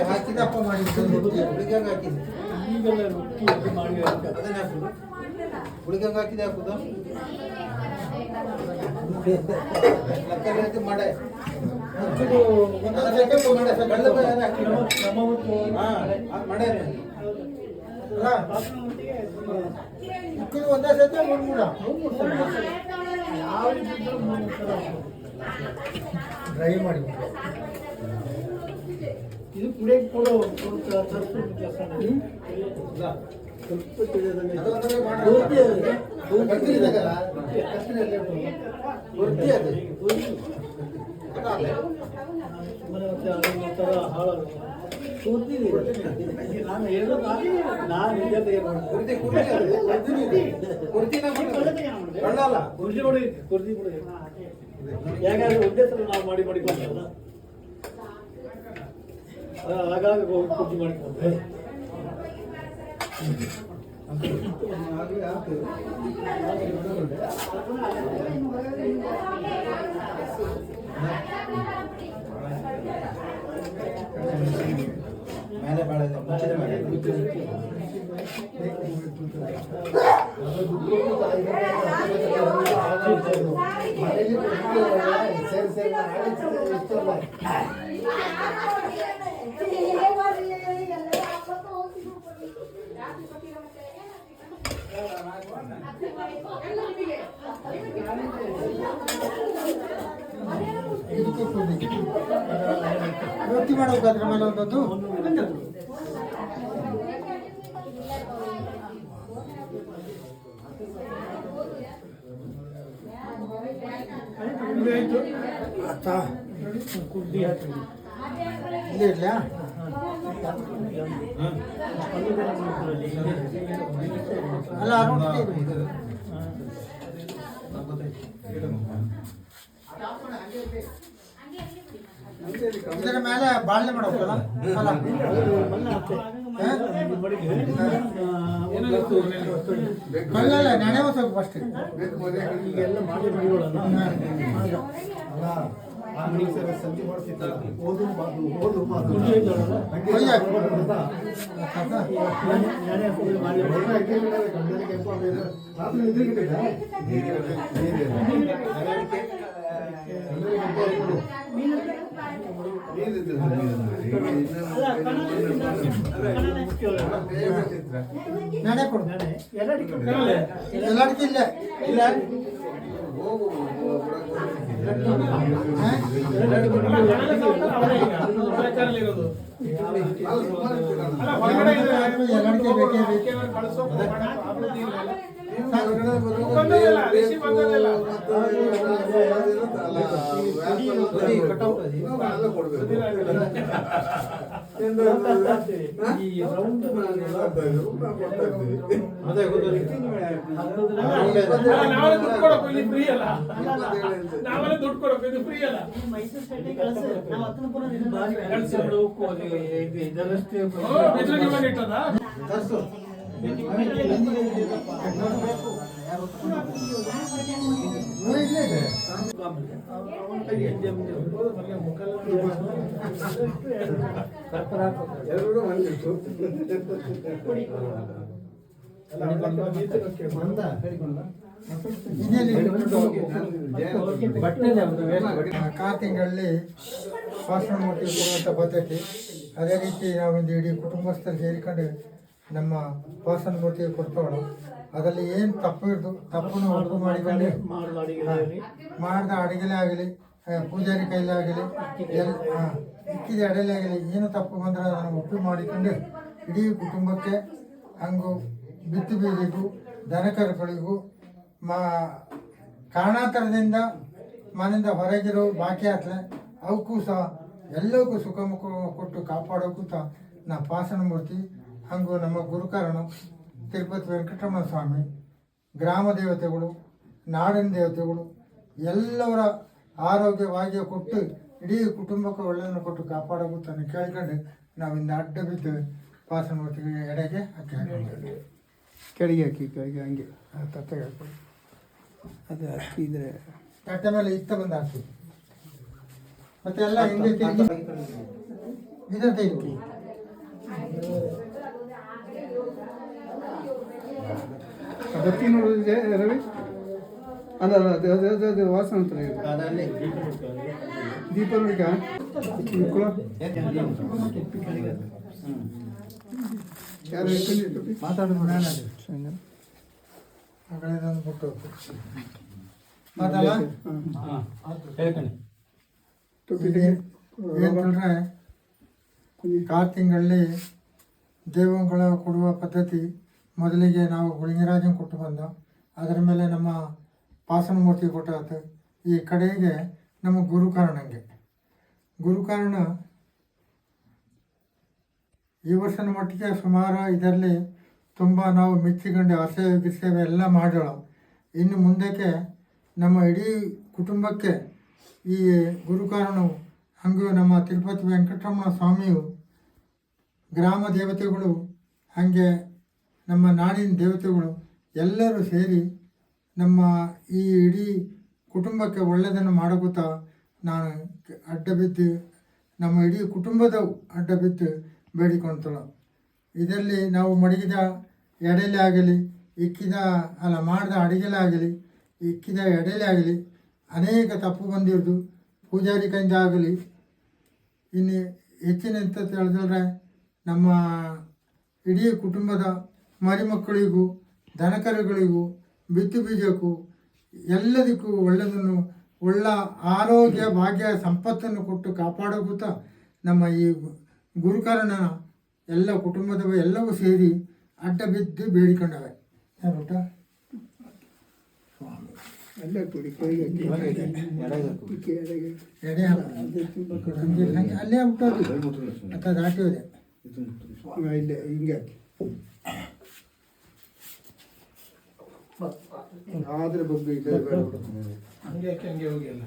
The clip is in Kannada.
ಹಾಕಿದಪ್ಪ ಮಾಡಿದ್ದು ಹುಡುಗಿಗೆ ಹಾಕಿದೆ ಈಗೆಲ್ಲ ರೊಟ್ಟಿ ಅದು ಮಾಡಿ ಅದನ್ನ ಹಾಕುದು ಹುಡುಗಿಗೆ ಹಾಕಿದೆ ಹಾಕುದು ಲೆಕ್ಕ ಮಾಡೆ ಒಂದೇ ಸತಿ ಮೂರು ಯಾವ ಡ್ರೈ ಮಾಡಿ ಇದು ಕುಡಿಯಕ್ಕೆ ಕೊಡೋ ನಾನು ಹೇಳೋದು ನಾನು ಯಾಕಂದ್ರೆ ಒಂದೇ ಸಲ ನಾವು ಮಾಡಿಕೊಂಡಲ್ಲ ಆಗಾಗ ಕುರ್ಚಿ ಮಾಡಿಕೊಂಡ್ರೆ ಮೇಲೆ ಬಾಳೆ ಮುಚ್ಚಿದ ಮೇಲೆ ರೊಟ್ಟಿ ಮಾಡಬೇಕಾದ್ರೆ ಮೇಲೆ ಒಂದೊಂದು ಇಲ್ಲಿ ಇಡ್ಲಾ ಅಲ್ಲ ಇದರ ಮೇಲೆ ಬಾಳ್ನೆ ಮಾಡಬೇಕಲ್ಲ ಕಲ್ಲಲ್ಲ ನೆನೆ ಹೋಗ್ಬೇಕು ಫಸ್ಟ್ ಈಗೆಲ್ಲ ಮಾಡಿ ಸಂಜೆ ಮಾಡ್ತಿತ್ತಲ್ಲ ನೆನೆ ಕೊಡು ಎಲ್ಲದಕ್ಕೆ ಇಲ್ಲ ಇಲ್ಲ ದುಡ್ಡು ಕೊಡಬೇಕು ಇದು ಫ್ರೀ ಅಲ್ಲ ತಿಂಗಳಲ್ಲಿ ಭಾಷಣ ಮೂರ್ತಿ ಕೊಡುವಂಥ ಪದ್ಧತಿ. ಅದೇ ರೀತಿ ನಾವೊಂದು ಇಡೀ ಕುಟುಂಬಸ್ಥರು ಸೇರಿಕೊಂಡು ನಮ್ಮ ಭಾಷಣ ಮೂರ್ತಿಗೆ ಕೊಡ್ತೋಣ. ಅದರಲ್ಲಿ ಏನು ತಪ್ಪು ಇರ್ದು ತಪ್ಪನ್ನು ಒಪ್ಪು ಮಾಡಿಕೊಂಡು ಮಾಡಿದ ಅಡುಗೆಲೇ ಆಗಲಿ ಪೂಜಾರಿ ಕೈಲೇ ಆಗಲಿ ಇಕ್ಕಿದ ಅಡಲೇ ಆಗಲಿ ಏನು ತಪ್ಪು ಬಂದರೆ ಅದನ್ನು ಒಪ್ಪು ಮಾಡಿಕೊಂಡು ಇಡೀ ಕುಟುಂಬಕ್ಕೆ ಹಂಗು ಬಿತ್ತು ಬೀದಿಗೂ ದನಕರುಗಳಿಗೂ ಕಾರಣಾಂತರದಿಂದ ಮನೆಯಿಂದ ಹೊರಗಿರೋ ಬಾಕಿ ಆತ್ಲೆ ಅವಕ್ಕೂ ಸಹ ಎಲ್ಲರಿಗೂ ಸುಖ ಮುಖ ಕೊಟ್ಟು ಕಾಪಾಡೋಕ್ಕೂ ಸಹ ನಾ ಪಾಸನ ಮೂರ್ತಿ ಹಾಗೂ ನಮ್ಮ ಗುರುಕರಣ ತಿರುಪತಿ ವೆಂಕಟರಮಣ ಸ್ವಾಮಿ ಗ್ರಾಮ ದೇವತೆಗಳು ನಾಡಿನ ದೇವತೆಗಳು ಎಲ್ಲವರ ಆರೋಗ್ಯವಾಗಿ ಕೊಟ್ಟು ಇಡೀ ಕುಟುಂಬಕ್ಕೆ ಒಳ್ಳೆಯದನ್ನು ಕೊಟ್ಟು ಕಾಪಾಡೋಗುತ್ತಾನೆ ಕೇಳ್ಕೊಂಡು ನಾವಿಂದ ಅಡ್ಡ ಬಿದ್ದು ಪಾಸನ ಮೂರ್ತಿಗೆ ಎಡೆಗೆ ಹಾಕಿ ಕೆಳಗೆ ಹಾಕಿ ಕೆಳಗೆ ಹಂಗೆ ತಟ್ಟೆಗೆ ಹಾಕಿ ಅದು ಹಾಕಿದರೆ ತಟ್ಟೆ ಮೇಲೆ ಇತ್ತ ಬಂದು ಹಾಕಿ ಮತ್ತೆ ಎಲ್ಲ ಹಿಂದೆ ತಿರುಗಿ ಇದನ್ನ ತೆಗೆದುಬಿಡಿ. ಬತ್ತಿ ನೋಡಿದೆ ರವಿ ಅಲ್ಲ ಅಲ್ಲ ಅದು ವಾಸನ ಅಂತ ಅದರಲ್ಲಿ ದೀಪ ನೋಡಿಕ ಯಾರು ಮಾತಾಡೋದು ನಾನು ಆ ಕಡೆ ಇದೊಂದು ಬಿಟ್ಟು ಮಾತಲ್ಲ ಏನಂತಂದ್ರೆ ಕಾರ್ ತಿಂಗಳಲ್ಲಿ ದೇವಗಳ ಕೊಡುವ ಪದ್ಧತಿ ಮೊದಲಿಗೆ ನಾವು ಗುಳಿಂಗರಾಜನ್ ಕೊಟ್ಟು ಬಂದ, ಅದರ ಮೇಲೆ ನಮ್ಮ ಪಾಸನ ಮೂರ್ತಿ ಕೊಟ್ಟಾತು. ಈ ಕಡೆಗೆ ನಮ್ಮ ಗುರುಕಾರಣಂಗೆ ಗುರುಕಾರಣ ಈ ವರ್ಷದ ಮಟ್ಟಿಗೆ ಸುಮಾರು ಇದರಲ್ಲಿ ತುಂಬ ನಾವು ಮೆಚ್ಚಿಕೊಂಡು ಆಸೆ ಗಿಸೇವೆ ಎಲ್ಲ ಮಾಡೋಣ. ಇನ್ನು ಮುಂದಕ್ಕೆ ನಮ್ಮ ಇಡೀ ಕುಟುಂಬಕ್ಕೆ ಈ ಗುರುಕಾರಣವು ಹಾಗೂ ನಮ್ಮ ತಿರುಪತಿ ವೆಂಕಟರಮಣ ಸ್ವಾಮಿಯು ಗ್ರಾಮ ದೇವತೆಗಳು ಹಾಗೆ ನಮ್ಮ ನಾಡಿನ ದೇವತೆಗಳು ಎಲ್ಲರೂ ಸೇರಿ ನಮ್ಮ ಈ ಇಡೀ ಕುಟುಂಬಕ್ಕೆ ಒಳ್ಳೆಯದನ್ನು ಮಾಡೋಗುತ್ತಾ ನಾನು ಅಡ್ಡಬಿದ್ದು ನಮ್ಮ ಇಡೀ ಕುಟುಂಬದ ಅಡ್ಡಬಿದ್ದು ಬೇಡಿಕೊಳ್ತೇವೆ. ಇದರಲ್ಲಿ ನಾವು ಮಡಗಿದ ಎಡೆಲೆ ಆಗಲಿ ಮಾಡಿದ ಅಡಿಗೆಲೆ ಆಗಲಿ ಇಕ್ಕಿದ ಎಡೆಲೆ ಆಗಲಿ ಅನೇಕ ತಪ್ಪು ಬಂದಿರೋದು ಪೂಜಾರಿ ಕೈಯಿಂದ ಆಗಲಿ. ಇನ್ನು ಹೆಚ್ಚಿನ ಅಂತ ತಿಳಿದ್ರೆ ನಮ್ಮ ಇಡೀ ಕುಟುಂಬದ ಮರಿಮಕ್ಕಳಿಗೂ ದನಕರುಗಳಿಗೂ ಬಿತ್ತು ಬೀಜಕ್ಕೂ ಎಲ್ಲದಕ್ಕೂ ಒಳ್ಳೆಯದನ್ನು ಒಳ್ಳ ಆರೋಗ್ಯ ಭಾಗ್ಯ ಸಂಪತ್ತನ್ನು ಕೊಟ್ಟು ಕಾಪಾಡೋಗುತ್ತಾ ನಮ್ಮ ಈ ಗುರುಕಾರಣ ಎಲ್ಲ ಕುಟುಂಬದ ಎಲ್ಲವೂ ಸೇರಿ ಅಡ್ಡ ಬಿದ್ದು ಬೇಡಿಕೊಂಡವೆ. ಊಟ ಅಲ್ಲೇ ಕೊಡಿ ಕೈಗೆ ಎಡೆ ಹಂಗೆ ಅಲ್ಲೇ ಬಿಟ್ಟೋದು ಅಂತ ದಾಟಿ ಹೋದೆ. ಇಲ್ಲೇ ಹಿಂಗೆ ಆದ್ರೆ ಬಗ್ಗೆ ಇದೆ ಹಂಗೆ ಹೋಗಿ ಅಲ್ಲ